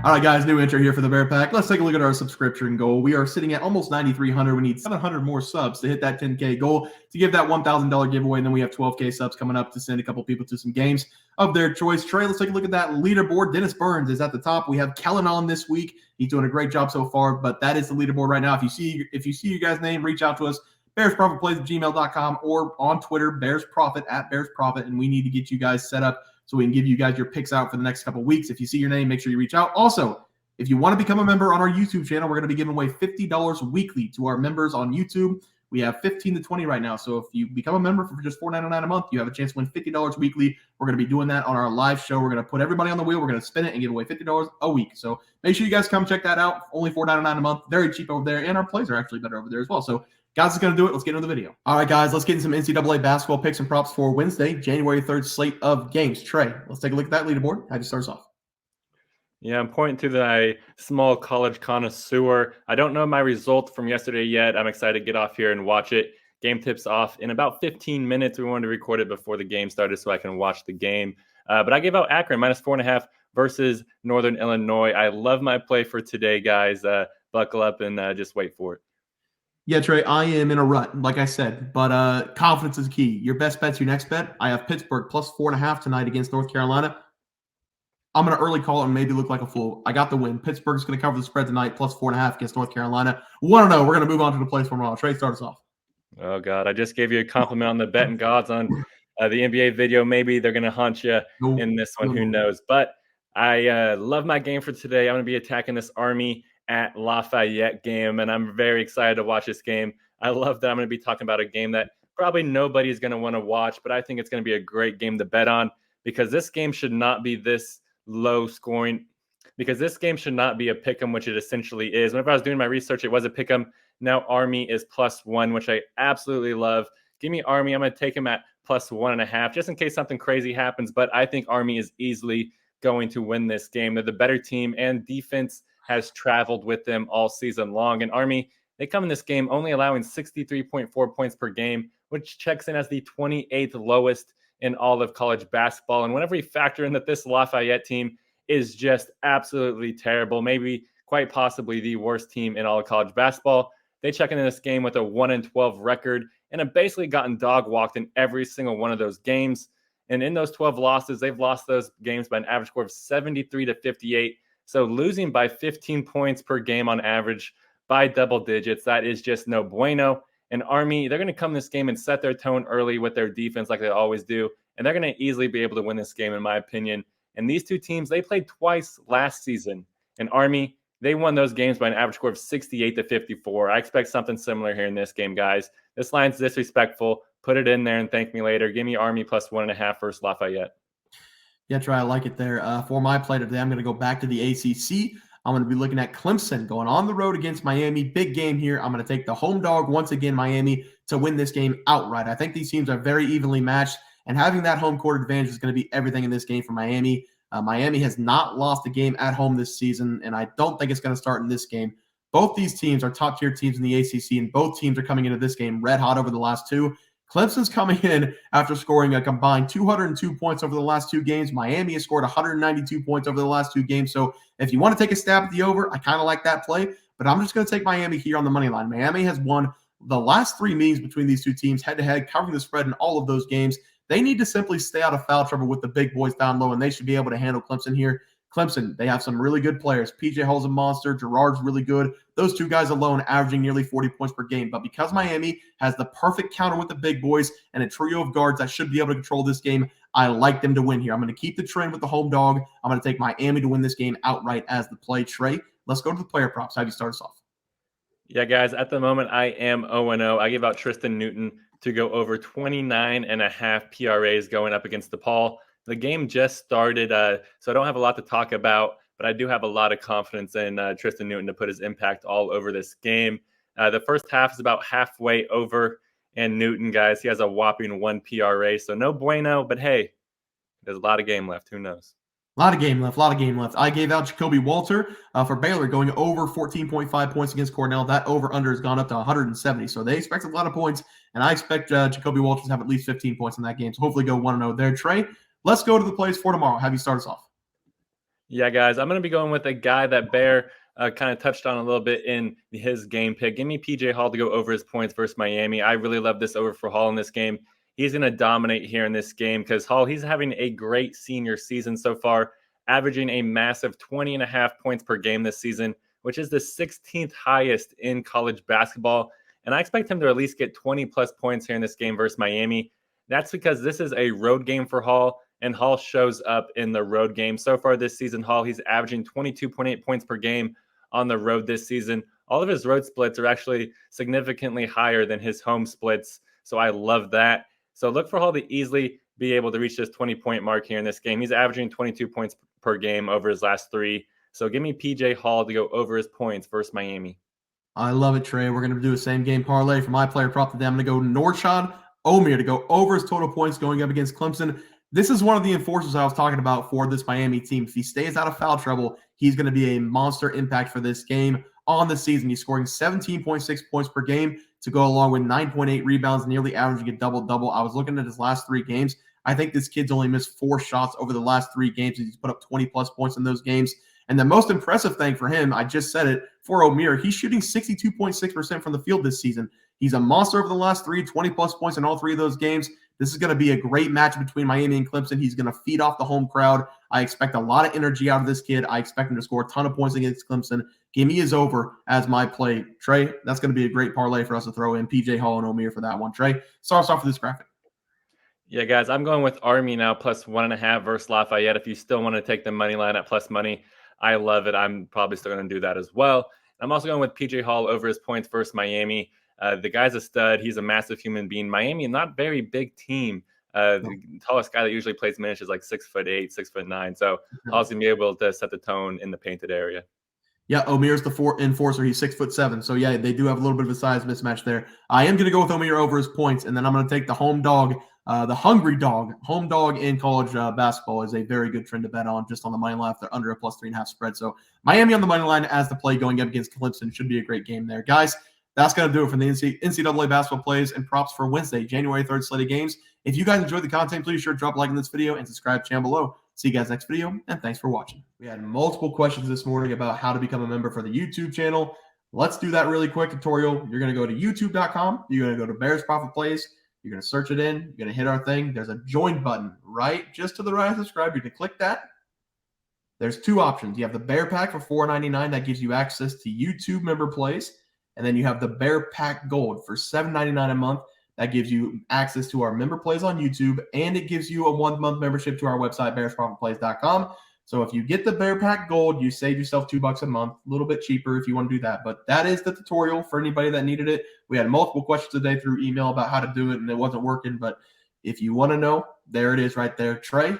All right, guys, new intro here for the Bear Pack. Let's take a look at our subscription goal. We are sitting at almost 9,300. We need 700 more subs to hit that 10K goal to give that $1,000 giveaway. And then we have 12K subs coming up to send a couple people to some games of their choice. Trey, let's take a look at that leaderboard. Dennis Burns is at the top. We have Kellen on this week. He's doing a great job so far, but that is the leaderboard right now. If you see your guys' name, reach out to us. BearsProfitPlays@gmail.com or on Twitter, BearsProfit @BearsProfit, and we need to get you guys set up so we can give you guys your picks out for the next couple of weeks. If you see your name, make sure you reach out. Also, if you want to become a member on our YouTube channel, we're going to be giving away $50 weekly to our members on YouTube. We have 15 to 20 right now. So if you become a member for just $4.99 a month, you have a chance to win $50 weekly. We're going to be doing that on our live show. We're going to put everybody on the wheel. We're going to spin it and give away $50 a week. So make sure you guys come check that out. Only $4.99 a month. Very cheap over there. And our plays are actually better over there as well. So guys, is going to do it. Let's get into the video. All right, guys, let's get into some NCAA basketball picks and props for Wednesday, January 3rd slate of games. Trey, let's take a look at that leaderboard. How do you start us off? Yeah, I'm pointing to the small college connoisseur. I don't know my result from yesterday yet. I'm excited to get off here and watch it. Game tips off in about 15 minutes. We wanted to record it before the game started so I can watch the game. But I gave out Akron -4.5 versus Northern Illinois. I love my play for today, guys. Buckle up and just wait for it. Yeah, Trey, I am in a rut, like I said, but confidence is key. Your best bet's your next bet. I have Pittsburgh +4.5 tonight against North Carolina. I'm going to early call it and maybe look like a fool. I got the win. Pittsburgh's going to cover the spread tonight, +4.5 against North Carolina. 1-0. We're going to move on to the plays for tomorrow. Trey, start us off. Oh, God. I just gave you a compliment on the betting gods on the NBA video. Maybe they're going to haunt you in this one. Who knows? But I love my game for today. I'm going to be attacking this Army at Lafayette game, and I'm very excited to watch this game. I love that I'm going to be talking about a game that probably nobody's going to want to watch, but I think it's going to be a great game to bet on because this game should not be this low scoring, because this game should not be a pick'em, which it essentially is. Whenever I was doing my research, it was a pick'em. Now Army is +1, which I absolutely love. Give me Army. I'm going to take him at +1.5, just in case something crazy happens. But I think Army is easily going to win this game. They're the better team, and defense has traveled with them all season long. And Army, they come in this game only allowing 63.4 points per game, which checks in as the 28th lowest in all of college basketball. And whenever you factor in that this Lafayette team is just absolutely terrible, maybe quite possibly the worst team in all of college basketball, they check in this game with a 1-12 record and have basically gotten dog walked in every single one of those games. And in those 12 losses, they've lost those games by an average score of 73-58. So losing by 15 points per game on average by double digits, that is just no bueno. And Army, they're going to come this game and set their tone early with their defense like they always do. And they're going to easily be able to win this game, in my opinion. And these two teams, they played twice last season. And Army, they won those games by an average score of 68-54. I expect something similar here in this game, guys. This line's disrespectful. Put it in there and thank me later. Give me Army +1.5 versus Lafayette. Yeah, Trey, I like it there. For my play today, I'm going to go back to the ACC. I'm going to be looking at Clemson going on the road against Miami. Big game here. I'm going to take the home dog once again, Miami, to win this game outright. I think these teams are very evenly matched, and having that home court advantage is going to be everything in this game for Miami. Miami has not lost a game at home this season, and I don't think it's going to start in this game. Both these teams are top-tier teams in the ACC, and both teams are coming into this game red hot over the last two. Clemson's coming in after scoring a combined 202 points over the last two games. Miami has scored 192 points over the last two games. So if you want to take a stab at the over, I kind of like that play. But I'm just going to take Miami here on the money line. Miami has won the last three meetings between these two teams head-to-head, covering the spread in all of those games. They need to simply stay out of foul trouble with the big boys down low, and they should be able to handle Clemson here. Clemson, they have some really good players. PJ Hall's a monster. Gerard's really good. Those two guys alone averaging nearly 40 points per game. But because Miami has the perfect counter with the big boys and a trio of guards that should be able to control this game, I like them to win here. I'm going to keep the trend with the home dog. I'm going to take Miami to win this game outright as the play. Trey, let's go to the player props. How do you start us off? Yeah, guys, at the moment, I am 0-0. I gave out Tristan Newton to go over 29.5 PRAs going up against DePaul. The game just started, so I don't have a lot to talk about, but I do have a lot of confidence in Tristan Newton to put his impact all over this game. The first half is about halfway over, and Newton, guys, he has a whopping 1 PRA, so no bueno, but hey, there's a lot of game left. Who knows? A lot of game left. I gave out Jacoby Walter for Baylor going over 14.5 points against Cornell. That over-under has gone up to 170, so they expect a lot of points, and I expect Jacoby Walter to have at least 15 points in that game, so hopefully go 1-0 there. Trey, let's go to the plays for tomorrow. Have you start us off? Yeah, guys, I'm going to be going with a guy that Bear kind of touched on a little bit in his game pick. Give me PJ Hall to go over his points versus Miami. I really love this over for Hall in this game. He's going to dominate here in this game because Hall, he's having a great senior season so far, averaging a massive 20.5 points per game this season, which is the 16th highest in college basketball. And I expect him to at least get 20 plus points here in this game versus Miami. That's because this is a road game for Hall, and Hall shows up in the road game. So far this season, Hall, he's averaging 22.8 points per game on the road this season. All of his road splits are actually significantly higher than his home splits. So I love that. So look for Hall to easily be able to reach this 20-point mark here in this game. He's averaging 22 points per game over his last three. So give me PJ Hall to go over his points versus Miami. I love it, Trey. We're going to do a same game parlay for my player prop today. I'm going to go Norchad Omier to go over his total points going up against Clemson. This is one of the enforcers I was talking about for this Miami team. If he stays out of foul trouble, he's going to be a monster impact for this game on the season. He's scoring 17.6 points per game to go along with 9.8 rebounds, nearly averaging a double-double. I was looking at his last three games. I think this kid's only missed 4 shots over the last 3 games. He's put up 20-plus points in those games. And the most impressive thing for him, I just said it, for Omier, he's shooting 62.6% from the field this season. He's a monster over the last 20-plus points in all 3 of those games. This is going to be a great match between Miami and Clemson. He's going to feed off the home crowd. I expect a lot of energy out of this kid. I expect him to score a ton of points against Clemson. Give me his over as my play. Trey, that's going to be a great parlay for us to throw in PJ Hall and Omier for that one. Trey, start us off with this graphic. Yeah, guys, I'm going with Army now plus 1.5 versus Lafayette. If you still want to take the money line at plus money, I love it. I'm probably still going to do that as well. I'm also going with PJ Hall over his points versus Miami. The guy's a stud. He's a massive human being. Miami, not very big team. The tallest guy that usually plays minutes is like 6'8", 6'9". So Hall's going to be able to set the tone in the painted area. Yeah, Omier's the enforcer. He's 6'7". So yeah, they do have a little bit of a size mismatch there. I am going to go with Omier over his points, and then I'm going to take the home dog, the hungry dog. Home dog in college basketball is a very good trend to bet on, just on the money line if they're under a plus 3.5 spread. So Miami on the money line as the play going up against Clemson should be a great game there, guys. That's going to do it for the NCAA basketball plays and props for Wednesday, January 3rd slate of games. If you guys enjoyed the content, please sure to drop a like in this video and subscribe to the channel below. See you guys next video, and thanks for watching. We had multiple questions this morning about how to become a member for the YouTube channel. Let's do that really quick tutorial. You're going to go to youtube.com. You're going to go to Bears Profit Plays. You're going to search it in. You're going to hit our thing. There's a join button right just to the right of subscribe. You can click that. There's 2 options. You have the Bear Pack for $4.99. That gives you access to YouTube member plays. And then you have the Bear Pack Gold for $7.99 a month. That gives you access to our member plays on YouTube, and it gives you a 1-month membership to our website, bearsprofitplays.com. So if you get the Bear Pack Gold, you save yourself $2 a month, a little bit cheaper if you want to do that. But that is the tutorial for anybody that needed it. We had multiple questions today through email about how to do it, and it wasn't working. But if you want to know, there it is right there. Trey,